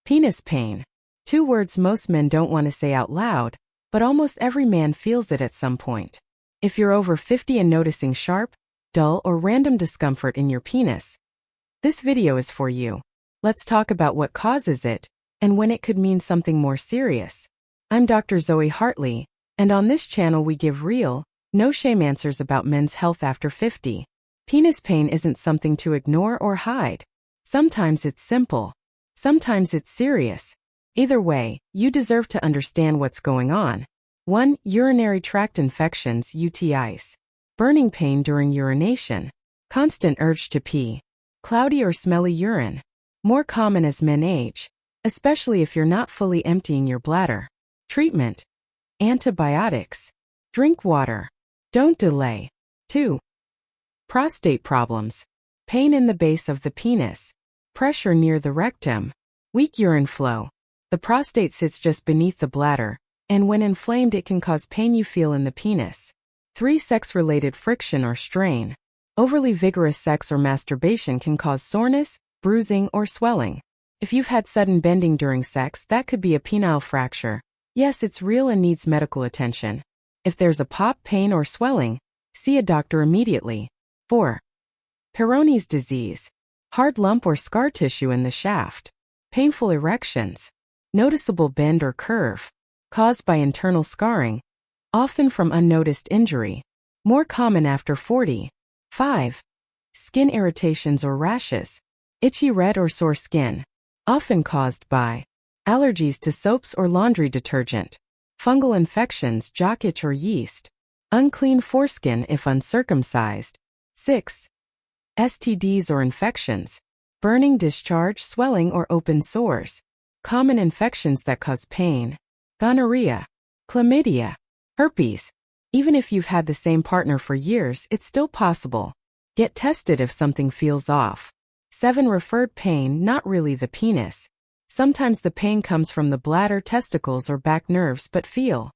Penis pain. Two words most men don't want to say out loud, but almost every man feels it at some point. If you're over 50 and noticing sharp, dull, or random discomfort in your penis, this video is for you. Let's talk about what causes it and when it could mean something more serious. I'm Dr. Zoe Hartley, and on this channel we give real, no-shame answers about men's health after 50. Penis pain isn't something to ignore or hide. Sometimes it's simple. Sometimes it's serious. Either way, you deserve to understand what's going on. 1. Urinary tract infections (UTIs). Burning pain during urination. Constant urge to pee. Cloudy or smelly urine. More common as men age, especially if you're not fully emptying your bladder. Treatment. Antibiotics. Drink water. Don't delay. 2. Prostate problems. Pain in the base of the penis. Pressure near the rectum. Weak urine flow. The prostate sits just beneath the bladder, and when inflamed it can cause pain you feel in the penis. 3. Sex-related friction or strain. Overly vigorous sex or masturbation can cause soreness, bruising, or swelling. If you've had sudden bending during sex, that could be a penile fracture. Yes, it's real and needs medical attention. If there's a pop, pain, or swelling, see a doctor immediately. 4. Peyronie's disease. Hard lump or scar tissue in the shaft. Painful erections. Noticeable bend or curve. Caused by internal scarring, often from unnoticed injury. More common after 40. 5. Skin irritations or rashes. Itchy red or sore skin. Often caused by allergies to soaps or laundry detergent. Fungal infections, jock itch or yeast. Unclean foreskin if uncircumcised. 6. STDs or infections. Burning, discharge, swelling, or open sores. Common infections that cause pain. Gonorrhea. Chlamydia. Herpes. Even if you've had the same partner for years, it's still possible. Get tested if something feels off. 7. Referred pain, not really the penis. Sometimes the pain comes from the bladder, testicles, or back nerves but feel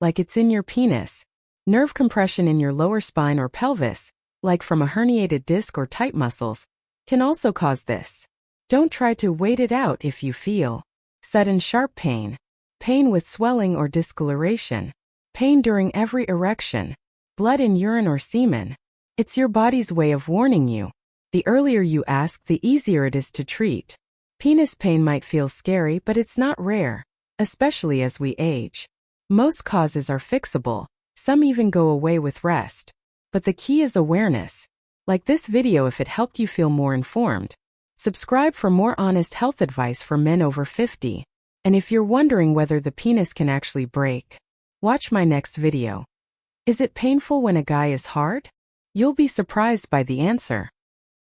like it's in your penis. Nerve compression in your lower spine or pelvis, like from a herniated disc or tight muscles, can also cause this. Don't try to wait it out if you feel sudden sharp pain, pain with swelling or discoloration, pain during every erection, blood in urine or semen. It's your body's way of warning you. The earlier you ask, the easier it is to treat. Penis pain might feel scary, but it's not rare, especially as we age. Most causes are fixable. Some even go away with rest. But the key is awareness. Like this video if it helped you feel more informed. Subscribe for more honest health advice for men over 50. And if you're wondering whether the penis can actually break, watch my next video. Is it painful when a guy is hard? You'll be surprised by the answer.